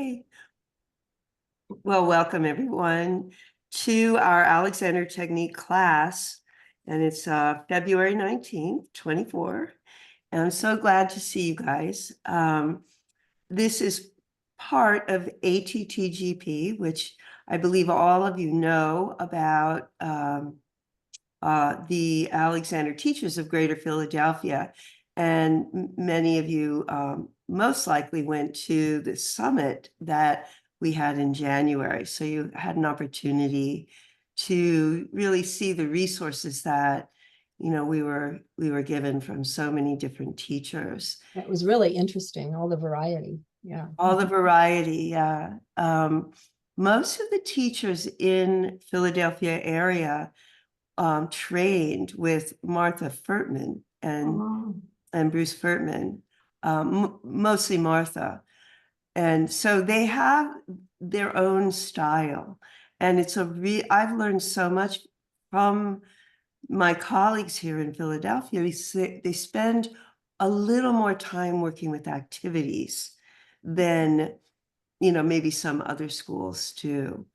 Hey. Well, welcome everyone to our Alexander Technique class. And it's February 19th, 24. And I'm so glad to see you guys. This is part of ATTGP, which I believe all of you know about the Alexander Teachers of Greater Philadelphia. And many of you most likely went to the summit that we had in January. So you had an opportunity to really see the resources that, you know, we were given from so many different teachers. It was really interesting, all the variety. Yeah. All the variety, yeah. Most of the teachers in Philadelphia area trained with Martha Furtman and Bruce Furtman, mostly Martha. And so they have their own style. And it's I've learned so much from my colleagues here in Philadelphia. They spend a little more time working with activities than, you know, maybe some other schools do.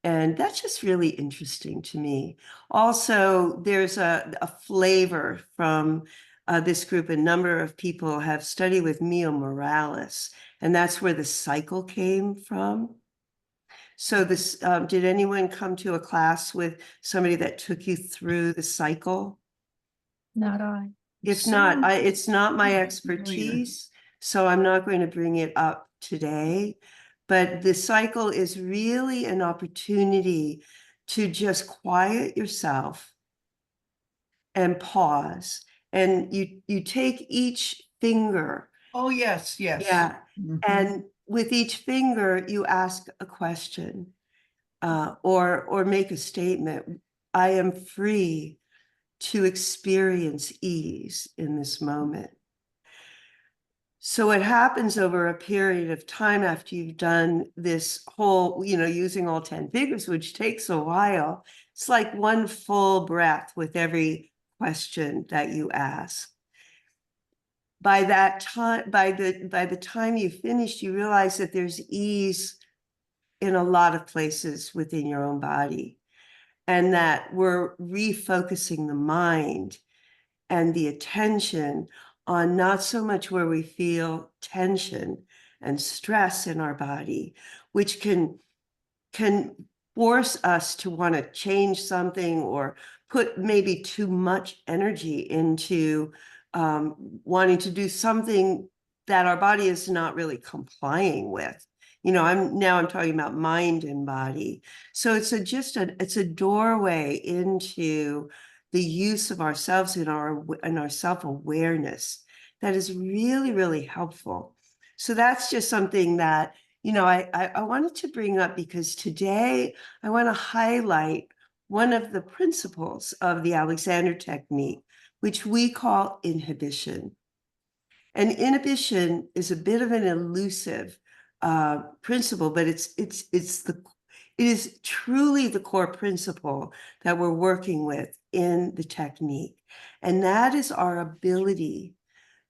And that's just really interesting to me. Also, there's a flavor from this group. A number of people have studied with Mio Morales, and that's where the cycle came from. So this, did anyone come to a class with somebody that took you through the cycle? Not I. If not, it's not my expertise, so I'm not going to bring it up today. But the cycle is really an opportunity to just quiet yourself and pause. And you take each finger. Oh, yes, yes. Yeah. And with each finger, you ask a question or make a statement. I am free to experience ease in this moment. So what happens over a period of time after you've done this whole, you know, using all 10 fingers, which takes a while, it's like one full breath with every question that you ask. By that time, by the time you finish, you realize that there's ease in a lot of places within your own body, and that we're refocusing the mind and the attention on not so much where we feel tension and stress in our body, which can force us to want to change something or put maybe too much energy into wanting to do something that our body is not really complying with. You know, I'm talking about mind and body. So it's a doorway into the use of ourselves in our self-awareness that is really, really helpful. So that's just something that, you know, I wanted to bring up because today I want to highlight one of the principles of the Alexander technique, which we call inhibition. And inhibition is a bit of an elusive principle, but it is truly the core principle that we're working with in the technique. And that is our ability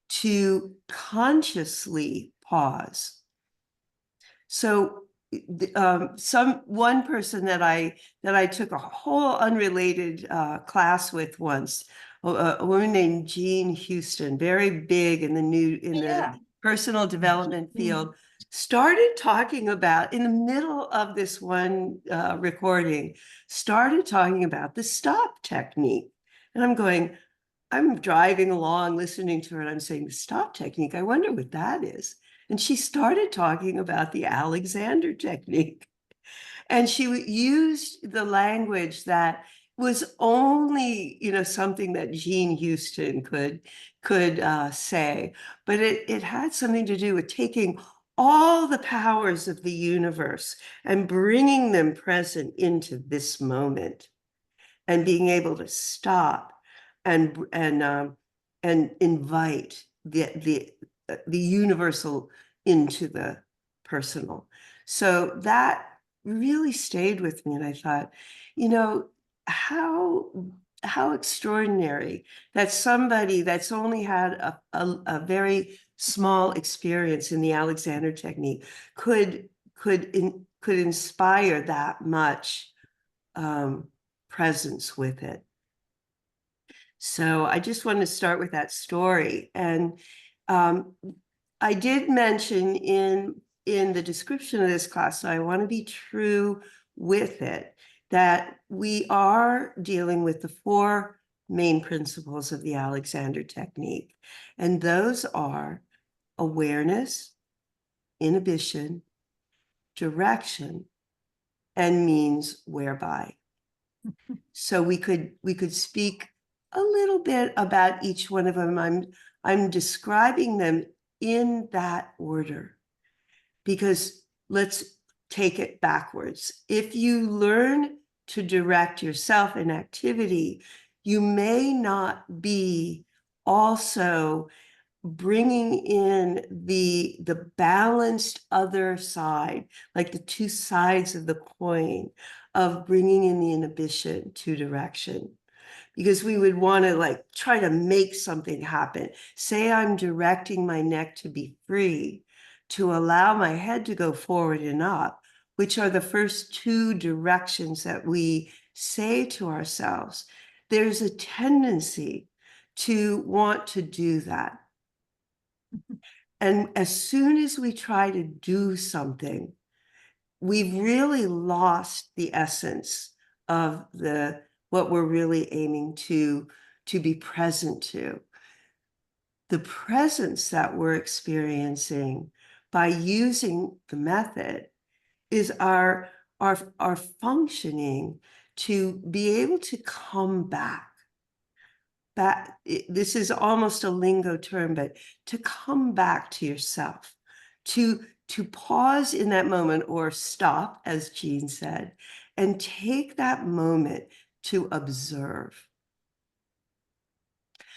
to consciously pause. So one person that I took a whole unrelated class with once, a woman named Jean Houston, very big in the personal development field, started talking about, in the middle of this one recording, started talking about the stop technique. And I'm driving along, listening to her, and I'm saying, the stop technique, I wonder what that is. And she started talking about the Alexander technique. And she used the language that was only, you know, something that Jean Houston could say. But it had something to do with taking all the powers of the universe and bringing them present into this moment and being able to stop and invite the universal into the personal. So that really stayed with me, and I thought, you know, how extraordinary that somebody that's only had a very small experience in the Alexander technique could could inspire that much presence with it. So I just want to start with that story. And I did mention in the description of this class, so I want to be true with it, that we are dealing with the 4 main principles of the Alexander technique. And those are awareness, inhibition, direction, and means whereby. So we could speak a little bit about each one of them. I'm describing them in that order, because let's take it backwards. If you learn to direct yourself in activity, you may not be also bringing in the balanced other side, like the 2 sides of the coin of bringing in the inhibition to direction. Because we would want to like try to make something happen. Say I'm directing my neck to be free, to allow my head to go forward and up, which are the first 2 directions that we say to ourselves. There's a tendency to want to do that. And as soon as we try to do something, we've really lost the essence of what we're really aiming to be present to. The presence that we're experiencing by using the method is our functioning to be able to come back. This is almost a lingo term, but to come back to yourself, to pause in that moment, or stop, as Jean said, and take that moment to observe.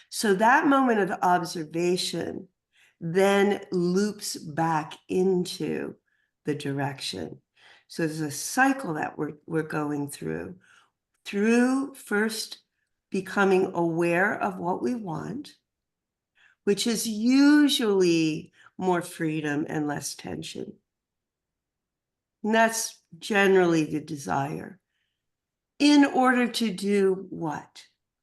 So that moment of observation then loops back into the direction. So there's a cycle that we're going through first becoming aware of what we want, which is usually more freedom and less tension. And that's generally the desire. In order to do what,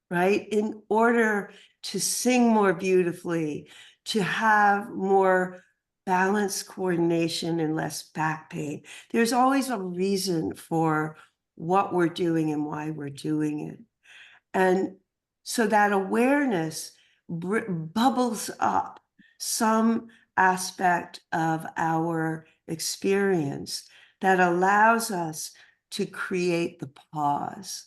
right? In order to sing more beautifully, to have more balance, coordination, and less back pain. There's always a reason for what we're doing and why we're doing it. And so that awareness bubbles up some aspect of our experience that allows us to create the pause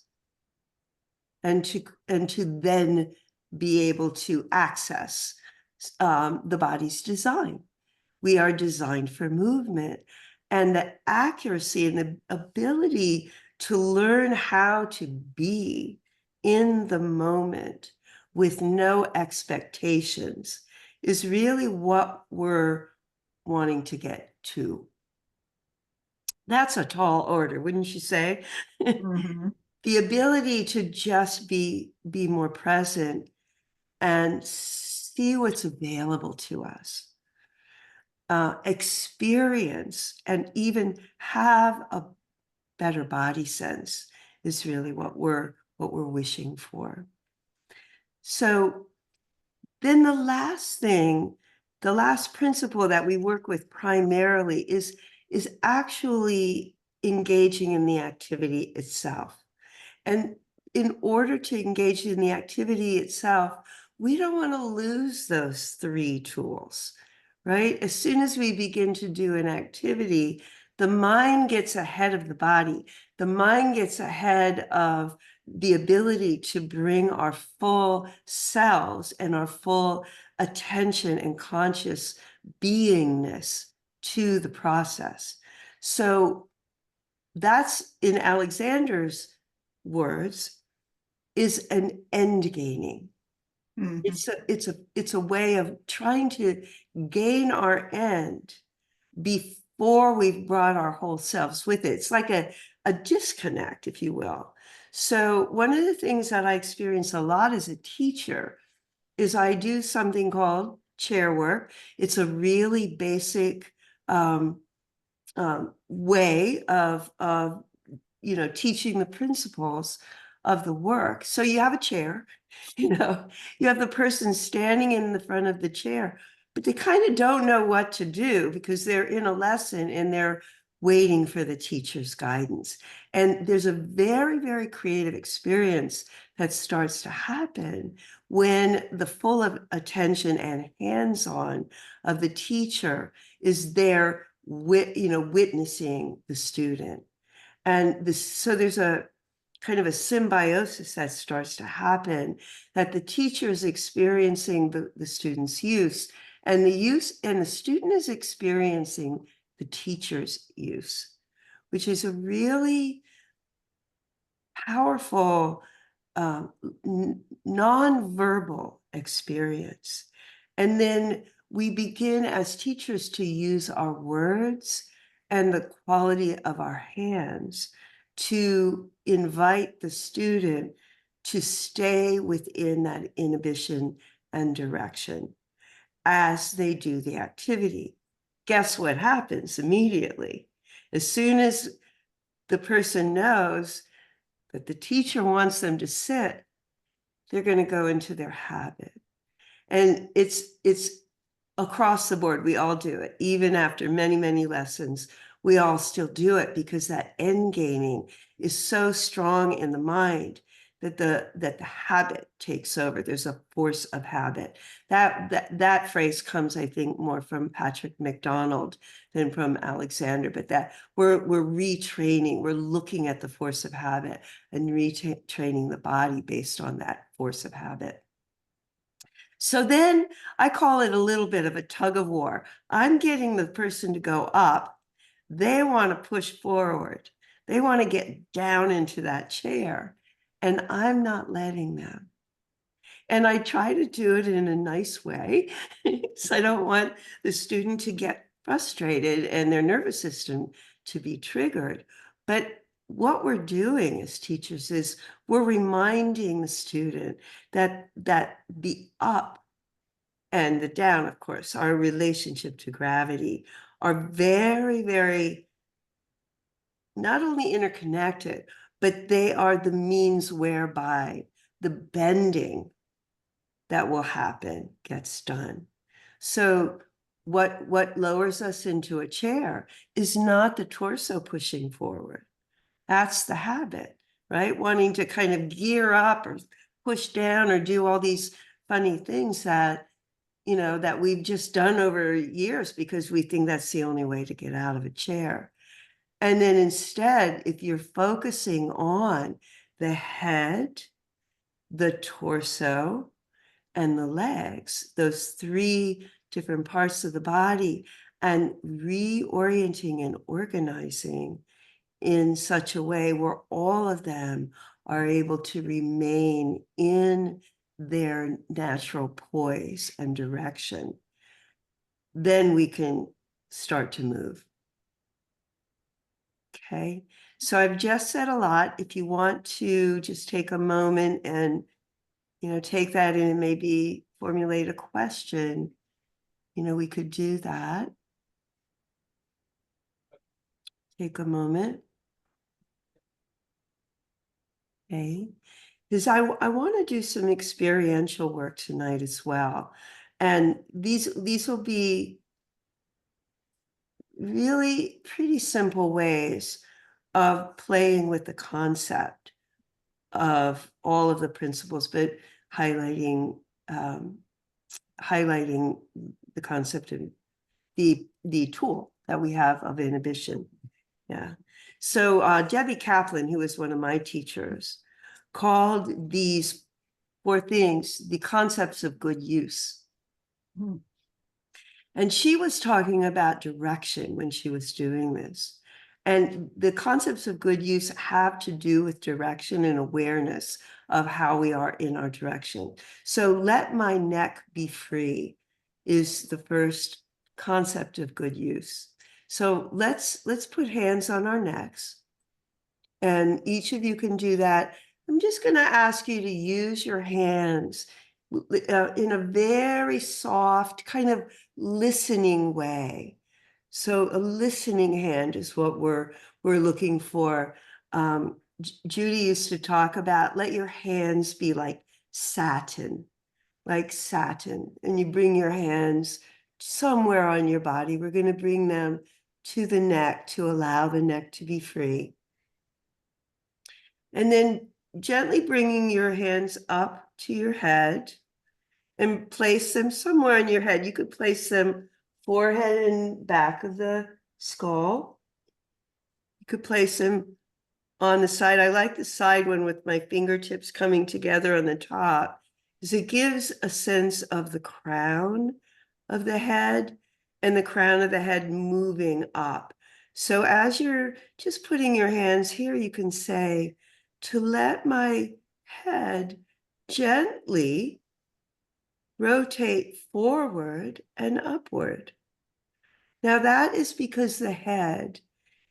and to then be able to access the body's design. We are designed for movement, and the accuracy and the ability to learn how to be in the moment with no expectations is really what we're wanting to get to. That's a tall order, wouldn't you say? Mm-hmm. The ability to just be more present and see what's available to us. Experience and even have a better body sense is really what we're wishing for. So then the last principle that we work with primarily is actually engaging in the activity itself. And in order to engage in the activity itself, we don't want to lose those 3 tools, right? As soon as we begin to do an activity, the mind gets ahead of the body. The mind gets ahead of the ability to bring our full selves and our full attention and conscious beingness to the process. So that's, in Alexander's words, is an end gaining. Mm-hmm. It's a way of trying to gain our end before we've brought our whole selves with it. It's like a disconnect, if you will. So one of the things that I experience a lot as a teacher is I do something called chair work. It's a really basic way of teaching the principles of the work. So you have a chair, you have the person standing in the front of the chair, but they kind of don't know what to do because they're in a lesson and they're waiting for the teacher's guidance. And there's a very, very creative experience that starts to happen when the full of attention and hands-on of the teacher is there, witnessing the student. And so there's a kind of a symbiosis that starts to happen, that the teacher is experiencing the student's use, and the student is experiencing the teacher's use, which is a really powerful non-verbal experience. And then we begin as teachers to use our words and the quality of our hands to invite the student to stay within that inhibition and direction as they do the activity. Guess what happens immediately? As soon as the person knows that the teacher wants them to sit, they're going to go into their habit. And it's across the board. We all do it. Even after many, many lessons, we all still do it because that end gaming is so strong in the mind that the habit takes over. There's a force of habit. That phrase comes, I think, more from Patrick MacDonald than from Alexander, but that we're retraining, we're looking at the force of habit and retraining the body based on that force of habit. So then I call it a little bit of a tug of war. I'm getting the person to go up. They want to push forward. They want to get down into that chair. And I'm not letting them. And I try to do it in a nice way. So I don't want the student to get frustrated and their nervous system to be triggered. But what we're doing as teachers is we're reminding the student that the up and the down, of course, our relationship to gravity are very, very not only interconnected, but they are the means whereby the bending that will happen gets done. So what lowers us into a chair is not the torso pushing forward. That's the habit, right? Wanting to kind of gear up or push down or do all these funny things that we've just done over years because we think that's the only way to get out of a chair. And then instead, if you're focusing on the head, the torso, and the legs, those three different parts of the body, and reorienting and organizing in such a way where all of them are able to remain in their natural poise and direction, then we can start to move. Okay, so I've just said a lot. If you want to just take a moment and, take that in and maybe formulate a question, we could do that. Take a moment. Okay, because I want to do some experiential work tonight as well. And these will be really pretty simple ways of playing with the concept of all of the principles, but highlighting the concept of the tool that we have of inhibition. Yeah. So Debbie Kaplan, who was one of my teachers, called these 4 things the concepts of good use. And she was talking about direction when she was doing this. And the concepts of good use have to do with direction and awareness of how we are in our direction. So let my neck be free is the first concept of good use. So let's put hands on our necks. And each of you can do that. I'm just going to ask you to use your hands in a very soft, kind of listening way So a listening hand is what we're looking for. Judy used to talk about, let your hands be like satin, and you bring your hands somewhere on your body. We're going to bring them to the neck to allow the neck to be free. And then gently bringing your hands up to your head and place them somewhere on your head. You could place them forehead and back of the skull. You could place them on the side. I like the side one with my fingertips coming together on the top, because it gives a sense of the crown of the head and the crown of the head moving up. So as you're just putting your hands here, you can say, to let my head gently rotate forward and upward. Now that is because the head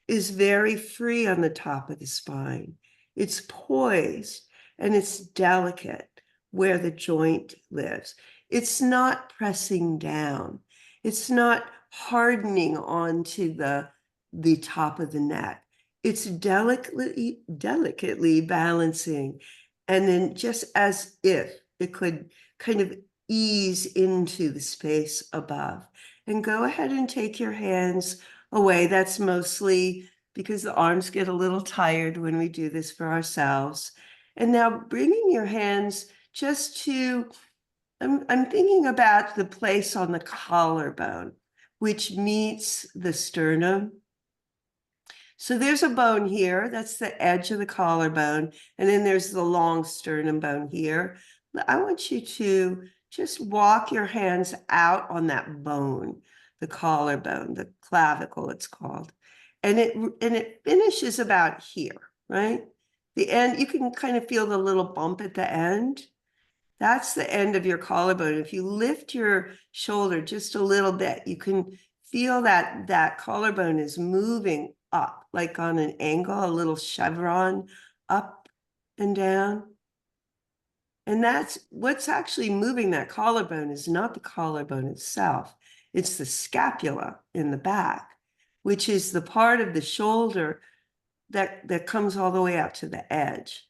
is very free on the top of the spine. It's poised and it's delicate where the joint lives. It's not pressing down. It's not hardening onto the top of the neck. It's delicately balancing. And then just as if it could kind of ease into the space above. And go ahead and take your hands away. That's mostly because the arms get a little tired when we do this for ourselves. And now bringing your hands just to, I'm thinking about the place on the collarbone, which meets the sternum. So there's a bone here, that's the edge of the collarbone, and then there's the long sternum bone here. I want you to just walk your hands out on that bone, the collarbone, the clavicle it's called. And it finishes about here, right? The end, you can kind of feel the little bump at the end. That's the end of your collarbone. If you lift your shoulder just a little bit, you can feel that collarbone is moving up, like on an angle, a little chevron up and down. And that's what's actually moving that collarbone is not the collarbone itself. It's the scapula in the back, which is the part of the shoulder that comes all the way out to the edge.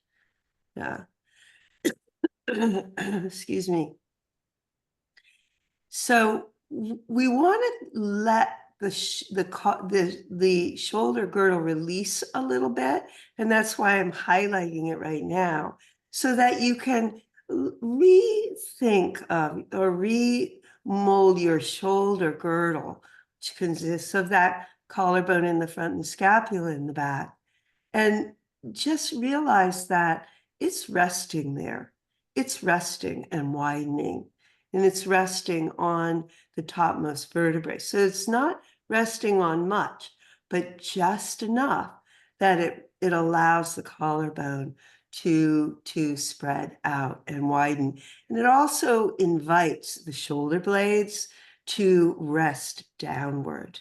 Yeah. Excuse me. So we want to let the shoulder girdle release a little bit, and that's why I'm highlighting it right now, so that you can rethink of or remold your shoulder girdle, which consists of that collarbone in the front and the scapula in the back, and just realize that it's resting there. It's resting and widening, and it's resting on the topmost vertebrae. So it's not resting on much, but just enough that it allows the collarbone to spread out and widen. And it also invites the shoulder blades to rest downward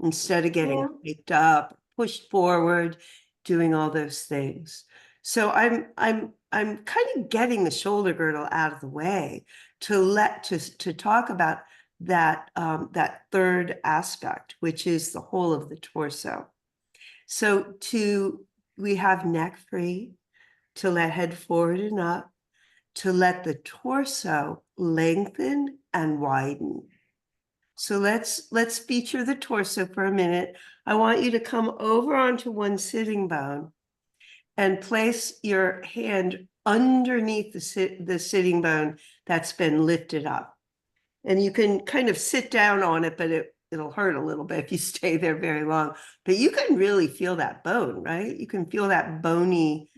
instead of getting picked up, pushed forward, doing all those things. So I'm kind of getting the shoulder girdle out of the way to talk about that that third aspect, which is the whole of the torso. So we have neck free, to let head forward and up, to let the torso lengthen and widen. So let's feature the torso for a minute. I want you to come over onto one sitting bone and place your hand underneath the sitting bone that's been lifted up. And you can kind of sit down on it, but it'll hurt a little bit if you stay there very long. But you can really feel that bone, right? You can feel that bony.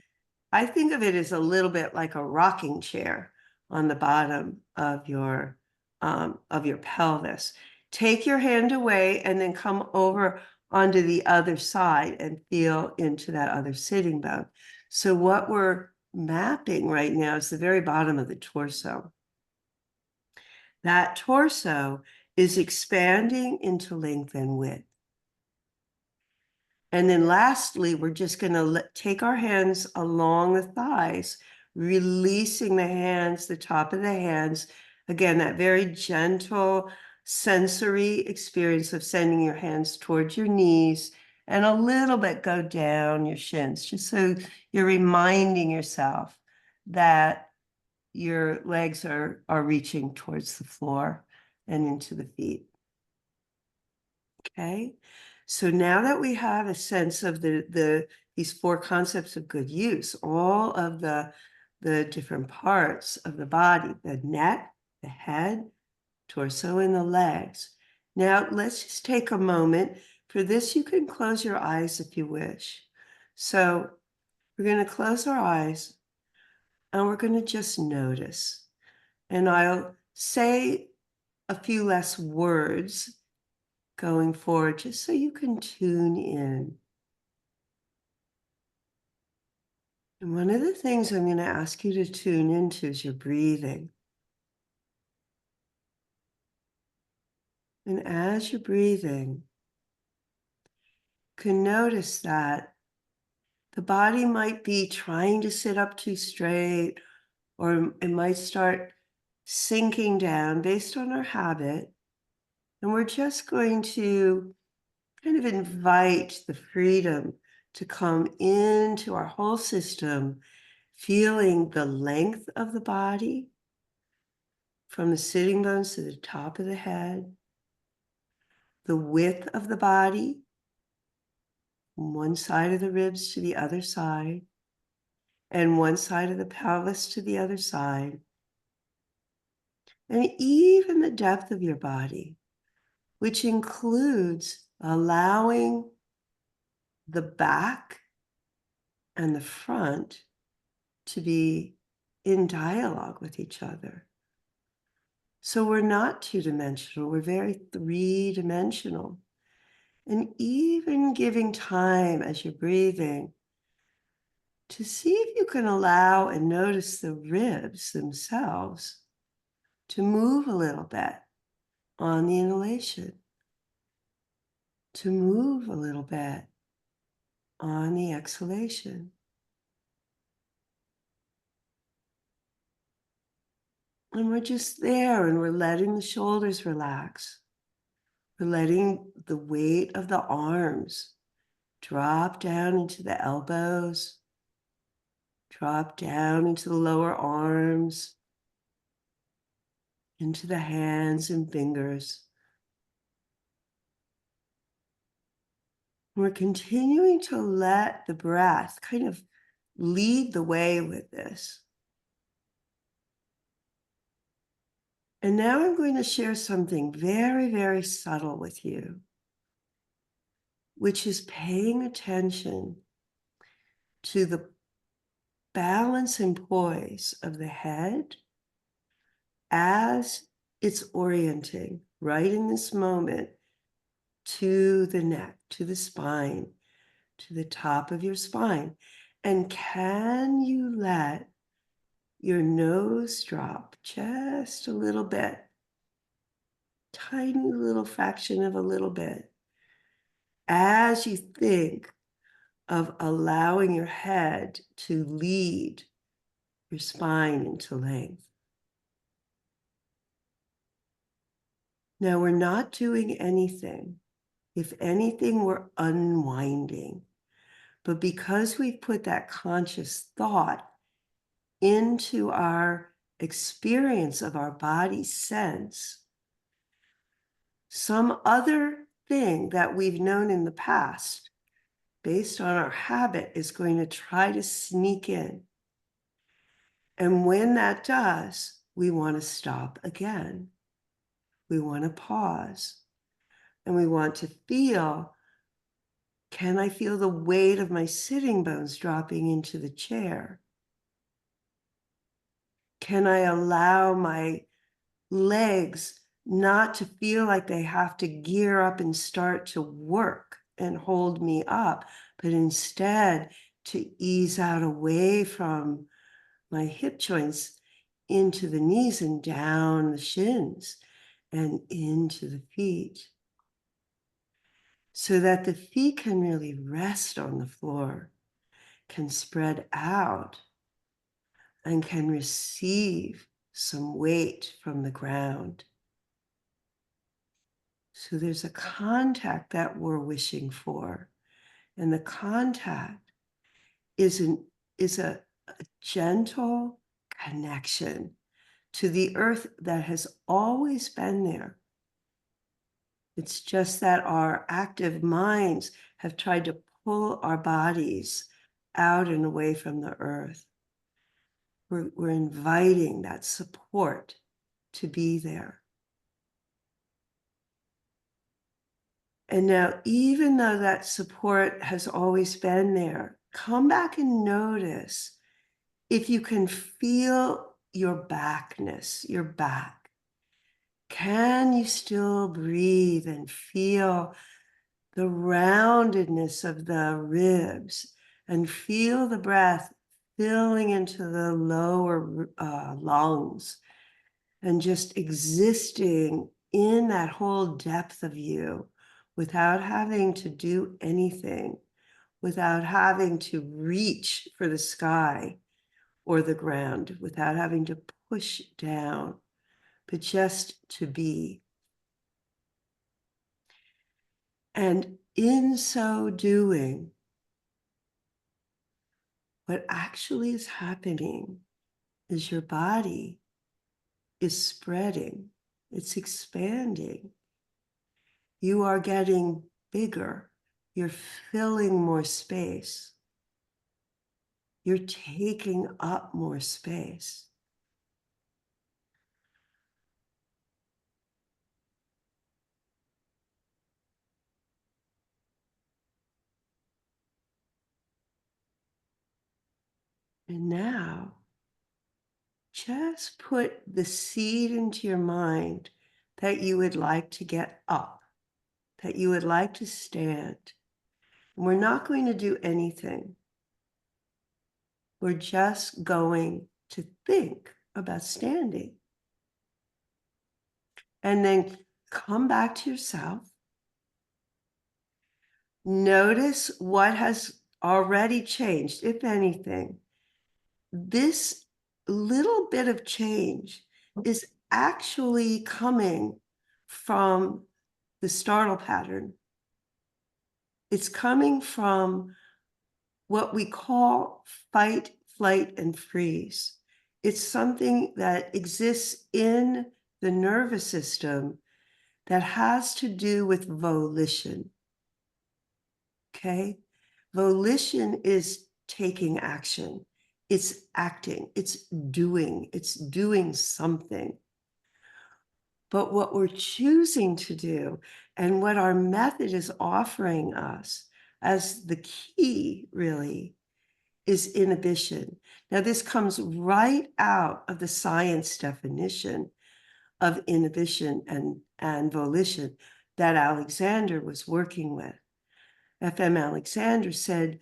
I think of it as a little bit like a rocking chair on the bottom of your pelvis. Take your hand away and then come over onto the other side and feel into that other sitting bone. So what we're mapping right now is the very bottom of the torso. That torso is expanding into length and width. And then lastly, we're just going to take our hands along the thighs, releasing the hands, the top of the hands. Again, that very gentle sensory experience of sending your hands towards your knees and a little bit go down your shins, just so you're reminding yourself that your legs are reaching towards the floor and into the feet. Okay, so now that we have a sense of these 4 concepts of good use, all of the different parts of the body, the neck, the head, torso, and the legs. Now let's just take a moment. For this, you can close your eyes if you wish. So we're going to close our eyes and we're going to just notice. And I'll say a few less words going forward, just so you can tune in. And one of the things I'm going to ask you to tune into is your breathing. And as you're breathing, you can notice that the body might be trying to sit up too straight, or it might start sinking down based on our habit. And we're just going to kind of invite the freedom to come into our whole system, feeling the length of the body from the sitting bones to the top of the head, the width of the body from one side of the ribs to the other side, and one side of the pelvis to the other side, and even the depth of your body, which includes allowing the back and the front to be in dialogue with each other. So we're not 2-dimensional, we're very 3-dimensional. And even giving time as you're breathing to see if you can allow and notice the ribs themselves to move a little bit on the inhalation, to move a little bit on the exhalation. And we're just there, and we're letting the shoulders relax. We're letting the weight of the arms drop down into the elbows, drop down into the lower arms, into the hands and fingers. We're continuing to let the breath kind of lead the way with this. And now I'm going to share something very, very subtle with you, which is paying attention to the balance and poise of the head as it's orienting right in this moment to the neck, to the spine, to the top of your spine. And can you let your nose drop just a little bit, tiny little fraction of a little bit, as you think of allowing your head to lead your spine into length? Now, we're not doing anything. If anything, we're unwinding. But because we've put that conscious thought into our experience of our body sense, some other thing that we've known in the past, based on our habit, is going to try to sneak in. And when that does, we want to stop again. We want to pause. And we want to feel, can I feel the weight of my sitting bones dropping into the chair? Can I allow my legs not to feel like they have to gear up and start to work and hold me up, but instead to ease out away from my hip joints into the knees and down the shins and into the feet, so that the feet can really rest on the floor, can spread out, and can receive some weight from the ground. So there's a contact that we're wishing for. And the contact is a gentle connection to the earth that has always been there. It's just that our active minds have tried to pull our bodies out and away from the earth. We're inviting that support to be there. And now, even though that support has always been there, come back and notice if you can feel your backness, your back. Can you still breathe and feel the roundedness of the ribs and feel the breath filling into the lower lungs and just existing in that whole depth of you without having to do anything, without having to reach for the sky or the ground, without having to push down, but just to be. And in so doing, what actually is happening is your body is spreading, it's expanding. You are getting bigger, you're filling more space, you're taking up more space. And now, just put the seed into your mind that you would like to get up, that you would like to stand. And we're not going to do anything. We're just going to think about standing. And then come back to yourself. Notice what has already changed, if anything. This little bit of change is actually coming from the startle pattern. It's coming from what we call fight, flight, and freeze. It's something that exists in the nervous system that has to do with volition. Okay? Volition is taking action. It's acting, it's doing something. But what we're choosing to do and what our method is offering us as the key really is inhibition. Now, this comes right out of the science definition of inhibition and volition that Alexander was working with. F.M. Alexander said,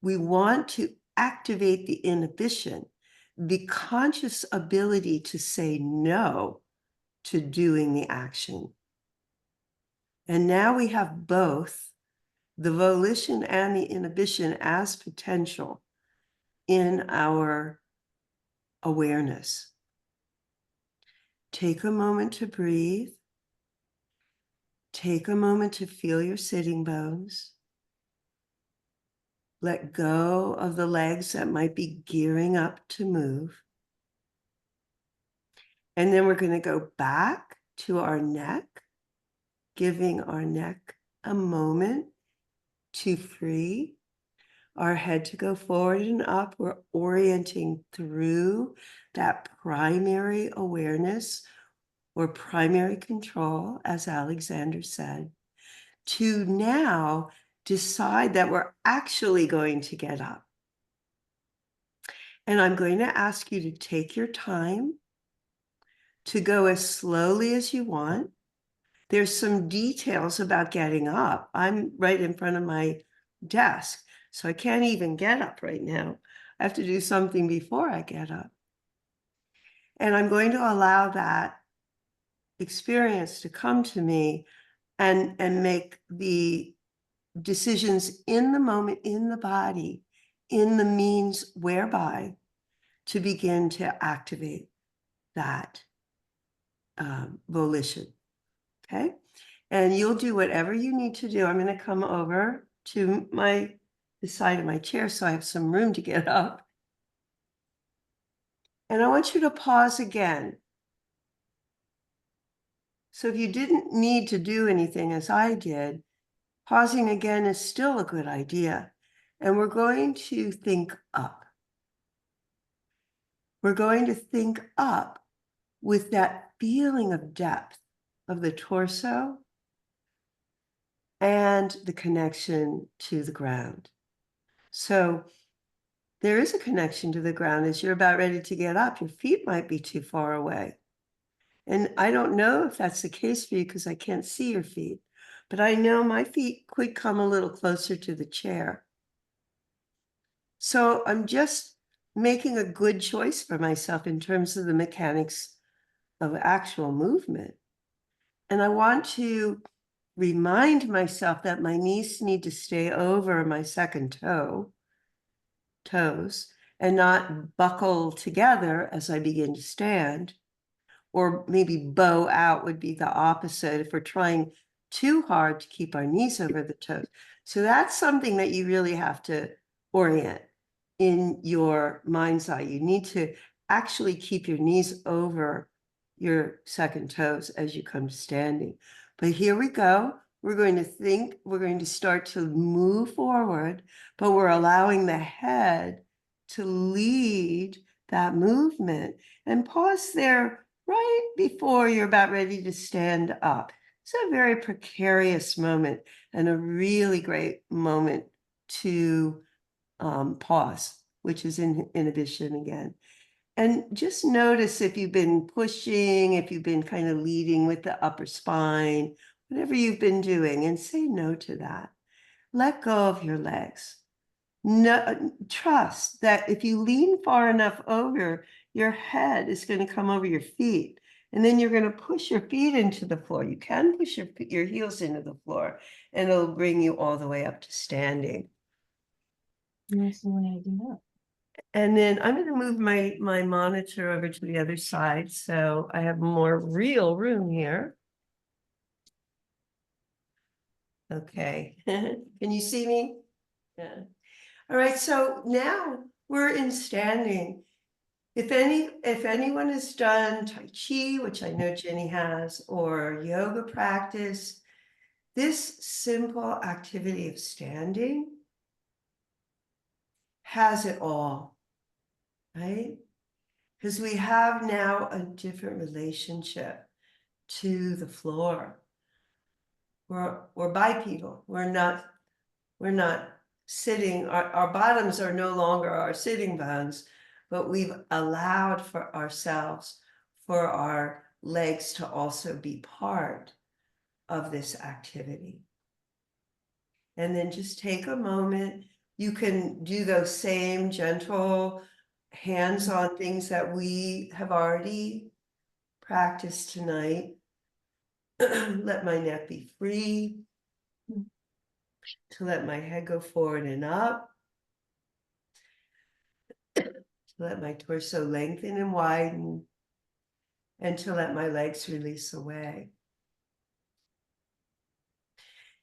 we want to activate the inhibition, the conscious ability to say no to doing the action. And now we have both the volition and the inhibition as potential in our awareness. Take a moment to breathe. Take a moment to feel your sitting bones. Let go of the legs that might be gearing up to move. And then we're going to go back to our neck, giving our neck a moment to free. Our head to go forward and up. We're orienting through that primary awareness or primary control, as Alexander said, to now decide that we're actually going to get up. And I'm going to ask you to take your time to go as slowly as you want. There's some details about getting up. I'm right in front of my desk, so I can't even get up right now. I have to do something before I get up. And I'm going to allow that experience to come to me and make the decisions in the moment, in the body, in the means whereby to begin to activate that volition, okay? And you'll do whatever you need to do. I'm going to come over to the side of my chair so I have some room to get up. And I want you to pause again. So if you didn't need to do anything as I did, pausing again is still a good idea. And we're going to think up. We're going to think up with that feeling of depth of the torso and the connection to the ground. So there is a connection to the ground. As you're about ready to get up, your feet might be too far away. And I don't know if that's the case for you because I can't see your feet, but I know my feet could come a little closer to the chair. So I'm just making a good choice for myself in terms of the mechanics of actual movement. And I want to remind myself that my knees need to stay over my second toes, and not buckle together as I begin to stand, or maybe bow out would be the opposite if we're trying too hard to keep our knees over the toes. So that's something that you really have to orient in your mind's eye. You need to actually keep your knees over your second toes as you come to standing. But here we go. We're going to start to move forward, but we're allowing the head to lead that movement. And pause there right before you're about ready to stand up. It's a very precarious moment and a really great moment to pause, which is inhibition again. And just notice if you've been pushing, if you've been kind of leading with the upper spine, whatever you've been doing, and say no to that. Let go of your legs. No, trust that if you lean far enough over, your head is going to come over your feet. And then you're going to push your feet into the floor. You can push your heels into the floor, and it'll bring you all the way up to standing. That's the way I do that. And then I'm going to move my monitor over to the other side, so I have more real room here. Okay. Can you see me? Yeah. All right, so now we're in standing. If anyone has done Tai Chi, which I know Jenny has, or yoga practice, this simple activity of standing has it all, right? Because we have now a different relationship to the floor. We're bipedal. We're not sitting, our bottoms are no longer our sitting bones, but we've allowed for ourselves, for our legs to also be part of this activity. And then just take a moment. You can do those same gentle hands-on things that we have already practiced tonight. Let my neck be free. To let my head go forward and up. To let my torso lengthen and widen. And to let my legs release away.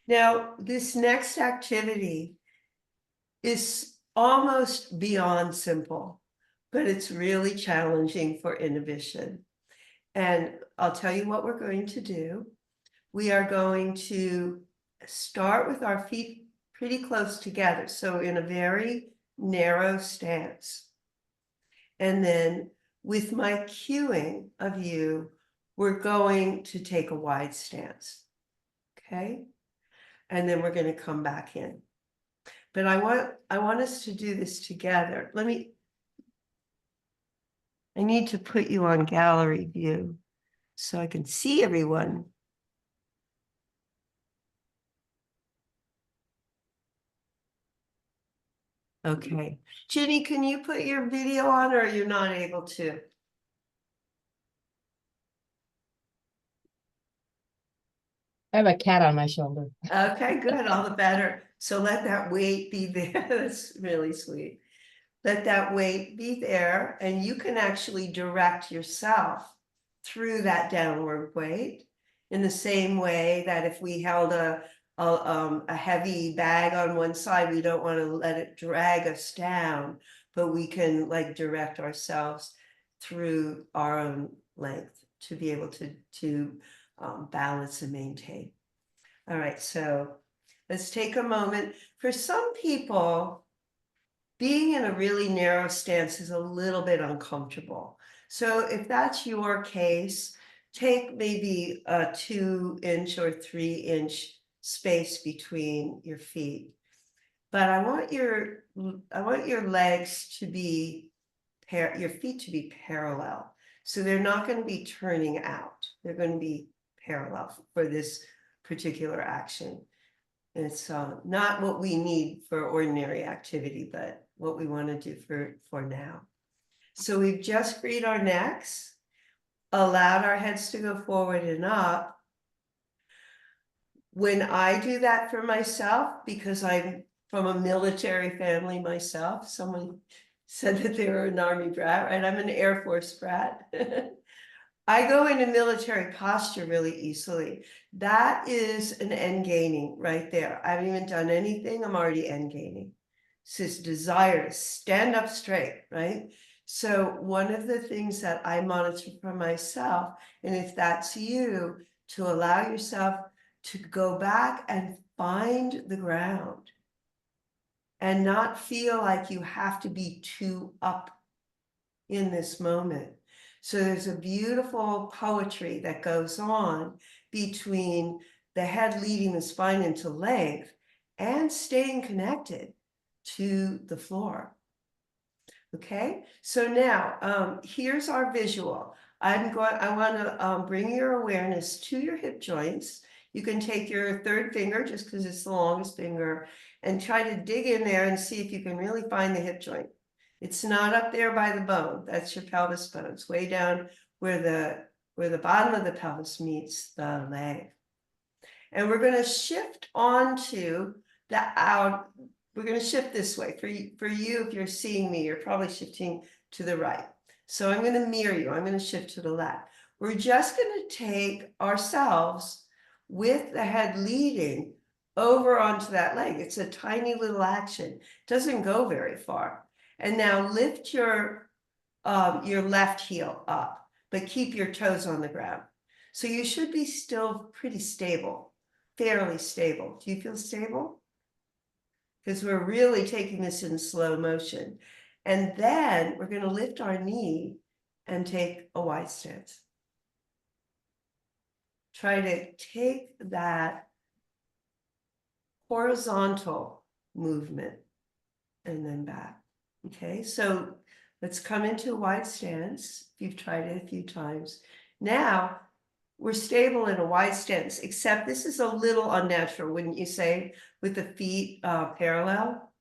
Now, this next activity is almost beyond simple, but it's really challenging for inhibition. And I'll tell you what we're going to do. We are going to start with our feet pretty close together, so in a very narrow stance. And then with my cueing of you, we're going to take a wide stance, okay? And then we're going to come back in. But I want us to do this together. I need to put you on gallery view so I can see everyone. Okay. Ginny, can you put your video on, or you're not able to? I have a cat on my shoulder. Okay, good. All the better. So let that weight be there. That's really sweet. Let that weight be there, and you can actually direct yourself through that downward weight In the same way that if we held a heavy bag on one side, we don't want to let it drag us down, but we can like direct ourselves through our own length to be able to balance and maintain. All right, so let's take a moment. For some people, being in a really narrow stance is a little bit uncomfortable. So if that's your case, take maybe a 2-inch or 3-inch space between your feet. But I want your legs to be your feet to be parallel. So they're not going to be turning out. They're going to be parallel for this particular action. It's not what we need for ordinary activity, but what we want to do for now. So we've just freed our necks, allowed our heads to go forward and up. When I do that for myself, because I'm from a military family myself, someone said that they were an Army brat, right? I'm an Air Force brat. I go into military posture really easily. That is an end gaining right there. I haven't even done anything. I'm already end gaining. It's this desire to stand up straight, right? So one of the things that I monitor for myself, and if that's you, to allow yourself to go back and find the ground and not feel like you have to be too up in this moment. So there's a beautiful poetry that goes on between the head leading the spine into length and staying connected to the floor. Okay, so now here's our visual. I want to bring your awareness to your hip joints. You can take your third finger, just because it's the longest finger, and try to dig in there and see if you can really find the hip joint. It's not up there by the bone. That's your pelvis bone. It's way down where the bottom of the pelvis meets the leg. And we're going to shift onto the out. We're going to shift this way. For you, if you're seeing me, you're probably shifting to the right. So I'm going to mirror you. I'm going to shift to the left. We're just going to take ourselves with the head leading over onto that leg. It's a tiny little action. It doesn't go very far. And now lift your left heel up, but keep your toes on the ground. So you should be still pretty stable, fairly stable. Do you feel stable? Because we're really taking this in slow motion. And then we're going to lift our knee and take a wide stance. Try to take that horizontal movement and then back. Okay, so let's come into a wide stance. You've tried it a few times. Now we're stable in a wide stance, except this is a little unnatural, wouldn't you say, with the feet parallel?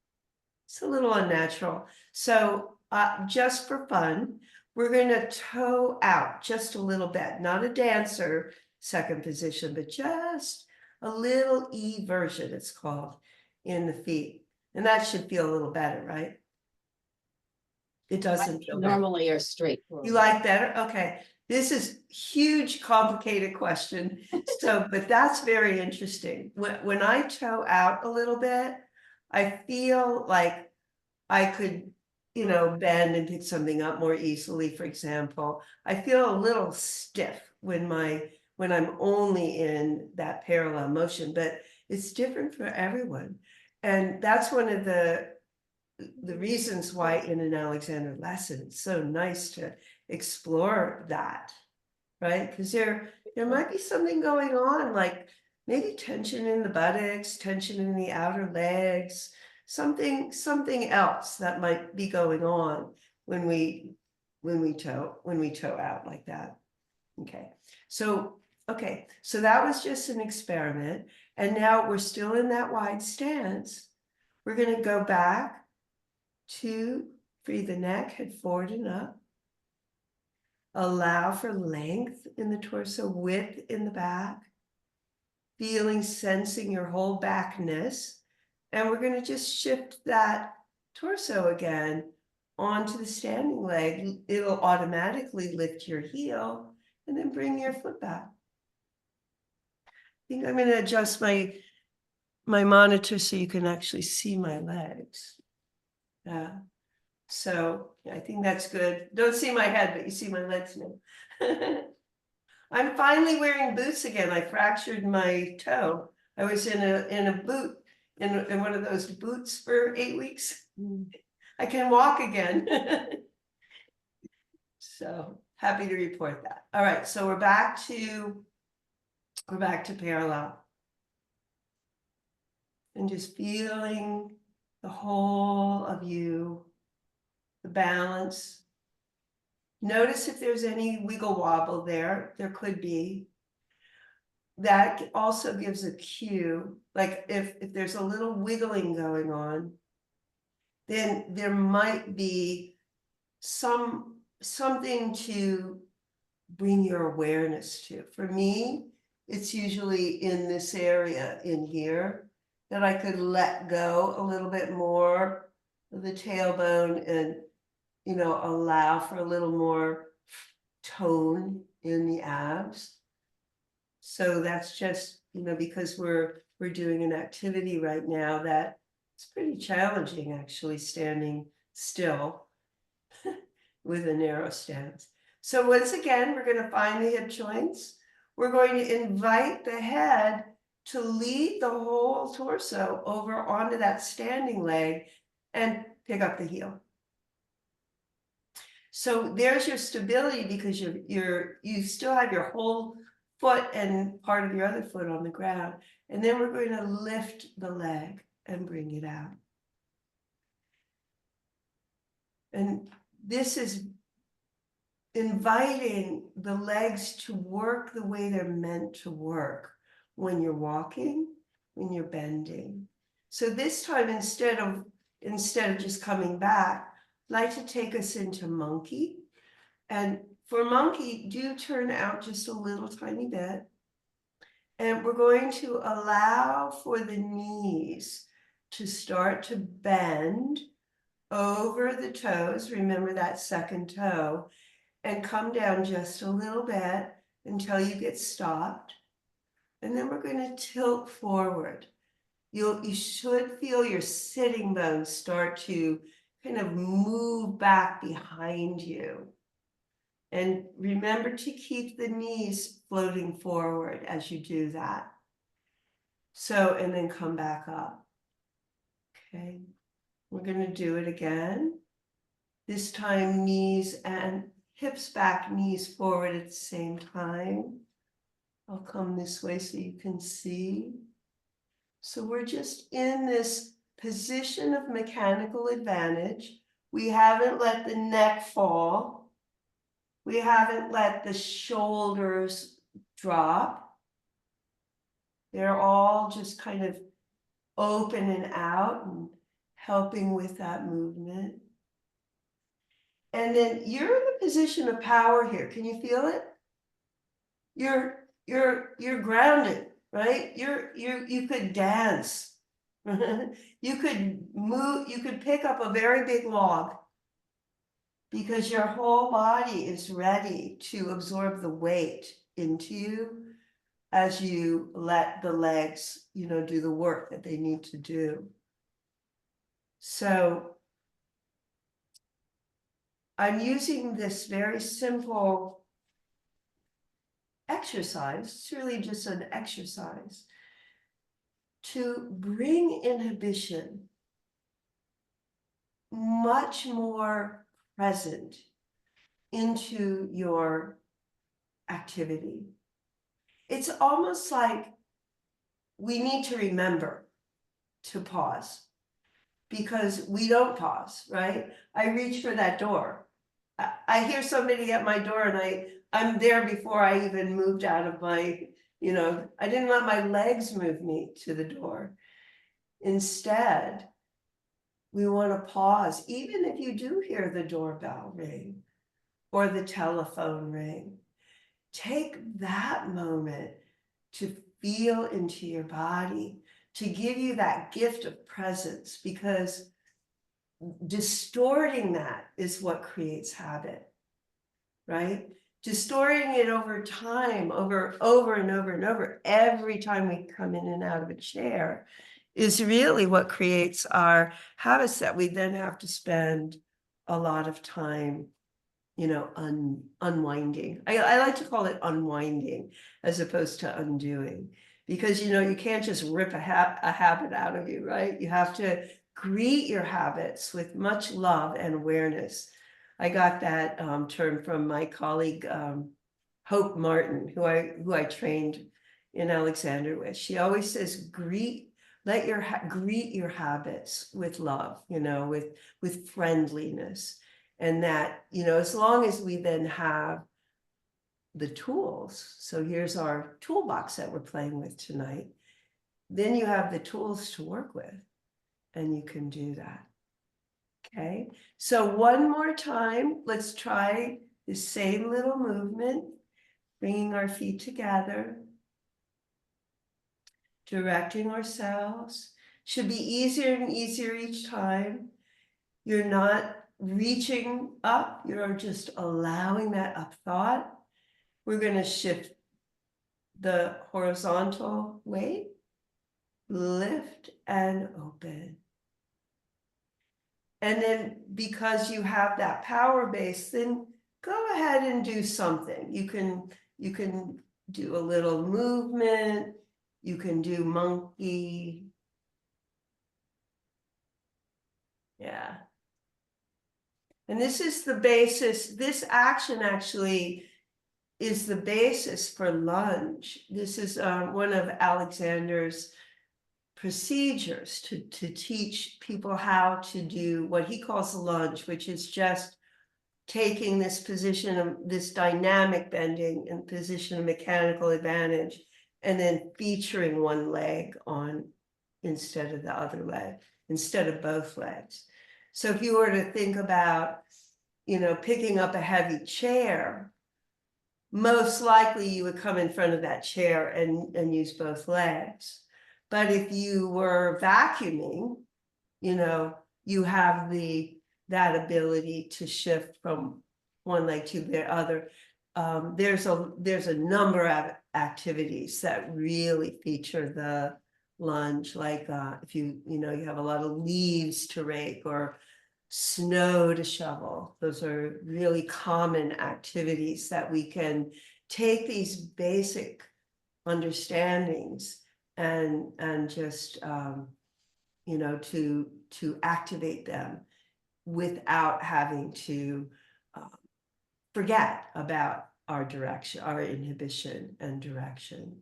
It's a little unnatural. So just for fun, we're going to toe out just a little bit, not a dancer second position, but just a little E version, it's called, in the feet. And that should feel a little better, right? It doesn't feel better. Normally are straightforward. You like better? Okay. This is huge, complicated question. So, but that's very interesting. When I toe out a little bit, I feel like I could, bend and pick something up more easily, for example. I feel a little stiff when I'm only in that parallel motion, but it's different for everyone. And that's one of the reasons why in an Alexander lesson, it's so nice to explore that, right? Because there might be something going on, like maybe tension in the buttocks, tension in the outer legs, something else that might be going on when we toe out like that. Okay, so that was just an experiment, and now we're still in that wide stance. We're going to go back to free the neck, head forward and up. Allow for length in the torso, width in the back. Feeling, sensing your whole backness. And we're going to just shift that torso again onto the standing leg. It'll automatically lift your heel and then bring your foot back. think I'm gonna adjust my monitor so you can actually see my legs. Yeah. So I think that's good. Don't see my head, but you see my legs now. I'm finally wearing boots again. I fractured my toe. I was in a boot, in one of those boots for 8 weeks. I can walk again. So happy to report that. All right, so we're back to parallel. And just feeling the whole of you, the balance. Notice if there's any wiggle wobble there. There could be. That also gives a cue, like if there's a little wiggling going on, then there might be something to bring your awareness to. For me, it's usually in this area in here that I could let go a little bit more of the tailbone and, you know, allow for a little more tone in the abs. So that's just, you know, because we're doing an activity right now that it's pretty challenging actually standing still with a narrow stance. So once again, we're going to find the hip joints. We're going to invite the head to lead the whole torso over onto that standing leg and pick up the heel. So there's your stability because you still have your whole foot and part of your other foot on the ground. And then we're going to lift the leg and bring it out. And this is inviting the legs to work the way they're meant to work when you're walking, when you're bending. So this time, instead of just coming back, I'd like to take us into monkey. And for monkey, do turn out just a little tiny bit. And we're going to allow for the knees to start to bend over the toes. Remember that second toe. And come down just a little bit until you get stopped. And then we're going to tilt forward. You should feel your sitting bones start to kind of move back behind you. And remember to keep the knees floating forward as you do that. So, and then come back up. Okay, we're going to do it again. This time, knees and hips back, knees forward at the same time. I'll come this way so you can see. So we're just in this position of mechanical advantage. We haven't let the neck fall. We haven't let the shoulders drop. They're all just kind of open and out and helping with that movement. And then you're in the position of power here. Can you feel it? You're grounded, right? You could dance. You could move, you could pick up a very big log because your whole body is ready to absorb the weight into you as you let the legs, you know, do the work that they need to do. So I'm using this very simple exercise, it's really just an exercise, to bring inhibition much more present into your activity. It's almost like we need to remember to pause because we don't pause, right? I reach for that door. I hear somebody at my door and I'm there before I even moved out of my, you know, I didn't let my legs move me to the door. Instead, we want to pause, even if you do hear the doorbell ring or the telephone ring. Take that moment to feel into your body, to give you that gift of presence, because distorting that is what creates habit, right? distorting it over time, over and over, every time we come in and out of a chair, is really what creates our habits that we then have to spend a lot of time, you know, unwinding. I like to call it unwinding as opposed to undoing, because, you know, you can't just rip a habit out of you, right? You have to greet your habits with much love and awareness. I got that term from my colleague, Hope Martin, who I trained in Alexander with. She always says, greet your habits with love, you know, with friendliness. And that, you know, as long as we then have the tools, so here's our toolbox that we're playing with tonight, then you have the tools to work with, and you can do that. Okay, so one more time, let's try the same little movement, bringing our feet together, directing ourselves. Should be easier and easier each time. You're not reaching up, you're just allowing that up thought. We're going to shift the horizontal weight, lift and open. And then because you have that power base, then go ahead and do something. You can do a little movement, you can do monkey. Yeah. And this is the basis, this action actually is the basis for lunge. This is one of Alexander's procedures to teach people how to do what he calls lunge, which is just taking this position of this dynamic bending and position of mechanical advantage, and then featuring one leg on instead of the other leg, instead of both legs. So if you were to think about, you know, picking up a heavy chair, most likely you would come in front of that chair and use both legs. But if you were vacuuming, you know, you have that ability to shift from one leg to the other. There's a number of activities that really feature the lunge, like if you have a lot of leaves to rake or snow to shovel. Those are really common activities that we can take these basic understandings and just to activate them without having to forget about our direction, our inhibition and direction.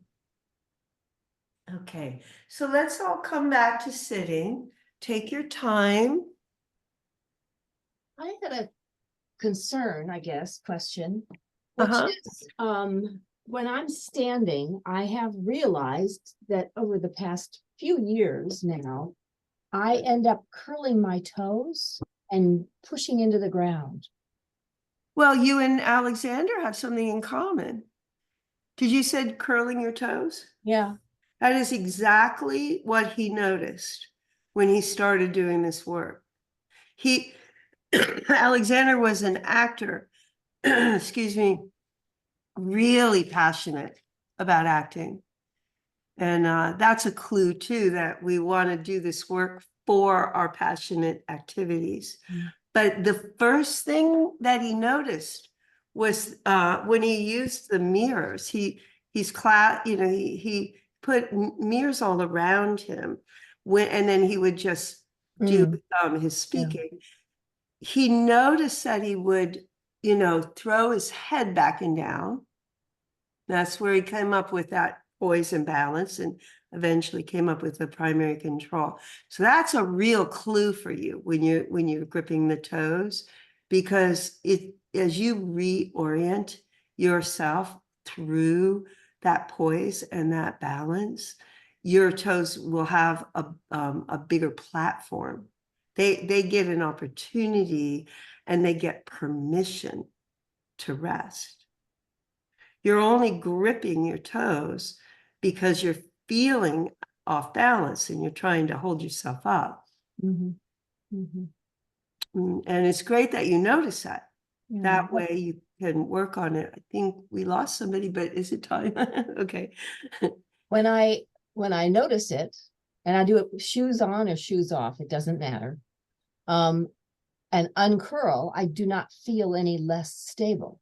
Okay, so let's all come back to sitting. Take your time. I had a concern, I guess, question, which is, when I'm standing, I have realized that over the past few years now, I end up curling my toes and pushing into the ground. Well, you and Alexander have something in common. Did you said curling your toes? Yeah. That is exactly what he noticed when he started doing this work. Alexander was an actor, excuse me, really passionate about acting. And that's a clue too, that we want to do this work for our passionate activities. But the first thing that he noticed was when he used the mirrors, he put mirrors all around him and then he would just do his speaking. Yeah. He noticed that he would, throw his head back and down. That's where he came up with that poise and balance, and eventually came up with the primary control. So that's a real clue for you when you're gripping the toes, because as you reorient yourself through that poise and that balance, your toes will have a bigger platform. They get an opportunity and they get permission to rest. You're only gripping your toes because you're feeling off balance and you're trying to hold yourself up. And it's great that you notice that. That way you can work on it. I think we lost somebody, but is it time? Okay. When I notice it, and I do it with shoes on or shoes off, it doesn't matter. And uncurl, I do not feel any less stable.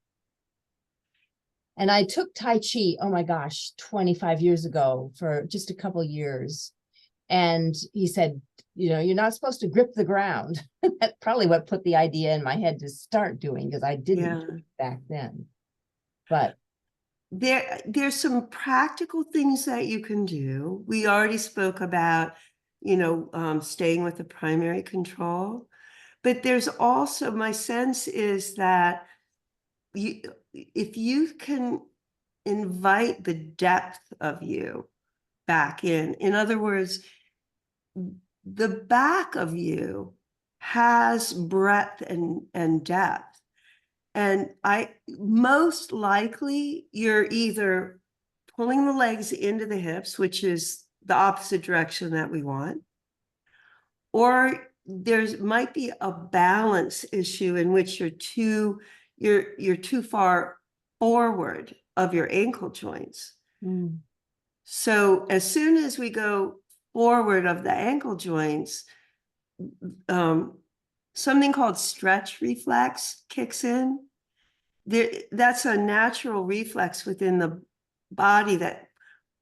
And I took Tai Chi, oh my gosh, 25 years ago for just a couple years. And he said, you know, you're not supposed to grip the ground. That's probably what put the idea in my head to start doing, because I didn't do it back then. But there's some practical things that you can do. We already spoke about, you know, staying with the primary control, but there's also, my sense is that if you can invite the depth of you back in other words, the back of you has breadth and depth. And most likely you're either pulling the legs into the hips, which is the opposite direction that we want, or might be a balance issue in which you're too far forward of your ankle joints. So as soon as we go forward of the ankle joints, something called stretch reflex kicks in. That's a natural reflex within the body that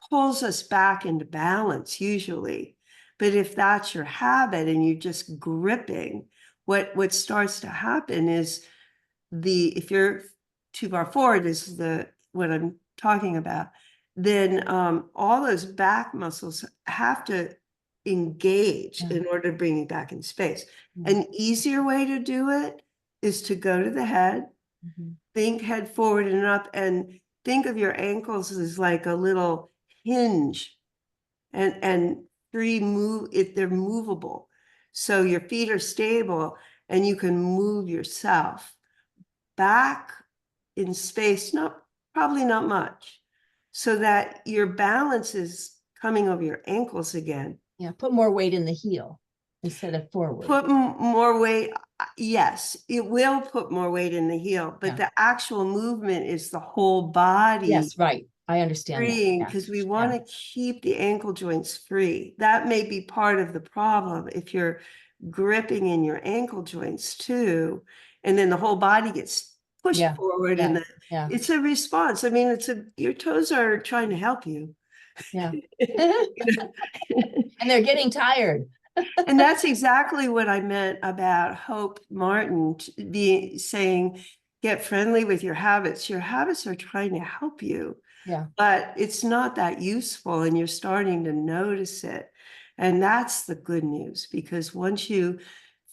pulls us back into balance usually. But if that's your habit and you're just gripping, what starts to happen is if you're too far forward is what I'm talking about, then all those back muscles have to engage in order to bring you back in space. An easier way to do it is to go to the head, think head forward and up, and think of your ankles as like a little hinge, and free move if they're movable. So your feet are stable and you can move yourself back in space, probably not much, so that your balance is coming over your ankles again. yeah, put more weight in the heel instead of forward. Put more weight. Yes, it will put more weight in the heel, but the actual movement is the whole body. Yes, right. I understand Freeing, that. because we want to keep the ankle joints free. That may be part of the problem if you're gripping in your ankle joints too, and then the whole body gets pushed forward, and it's a response. I mean, your toes are trying to help you. Yeah. And they're getting tired. And that's exactly what I meant about Hope Martin saying, get friendly with your habits. Your habits are trying to help you. Yeah. But it's not that useful, and you're starting to notice it. And that's the good news, because once you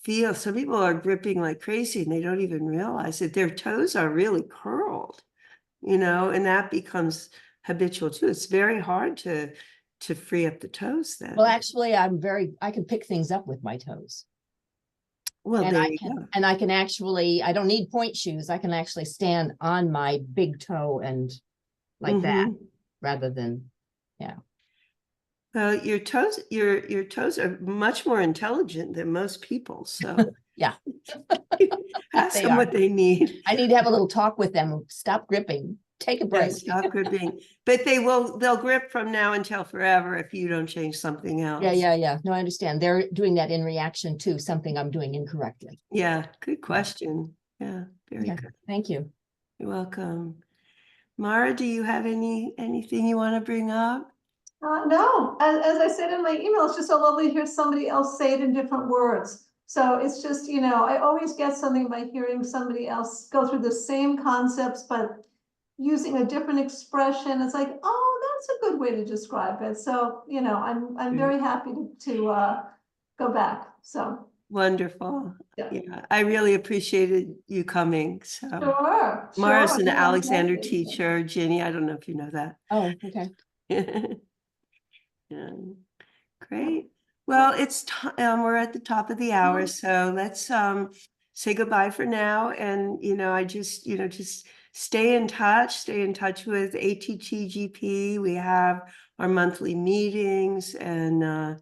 feel, some people are gripping like crazy and they don't even realize that their toes are really curled, you know, and that becomes habitual too. It's very hard to free up the toes then. Well, actually, I can pick things up with my toes. Well, and there you go. And I can actually, I don't need point shoes. I can actually stand on my big toe and like that, rather than, Well, your toes are much more intelligent than most people. So yeah, ask them what they need. I need to have a little talk with them. Stop gripping. Take a break. Stop gripping. But they'll grip from now until forever if you don't change something else. Yeah. No, I understand. They're doing that in reaction to something I'm doing incorrectly. Yeah, good question. Yeah, very good. Thank you. You're welcome. Mara, do you have anything you want to bring up? No, as I said in my email, it's just so lovely to hear somebody else say it in different words. So it's just, you know, I always get something by hearing somebody else go through the same concepts, but using a different expression. It's like, oh, that's a good way to describe it. So, you know, I'm very happy to go back. So wonderful. Yeah, I really appreciated you coming. So sure. Mara's an Alexander teacher. Ginny, I don't know if you know that. Oh, okay. Yeah. Great. Well, it's we're at the top of the hour, so let's say goodbye for now. And I just stay in touch with ATTGP. We have our monthly meetings, and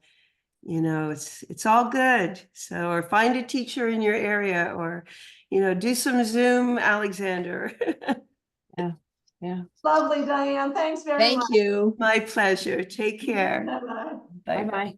you know, it's all good. So, or find a teacher in your area, or, you know, do some Zoom, Alexander. Yeah. Lovely, Diane. Thanks very much. Thank you. My pleasure. Take care. Bye-bye. Bye. Bye-bye.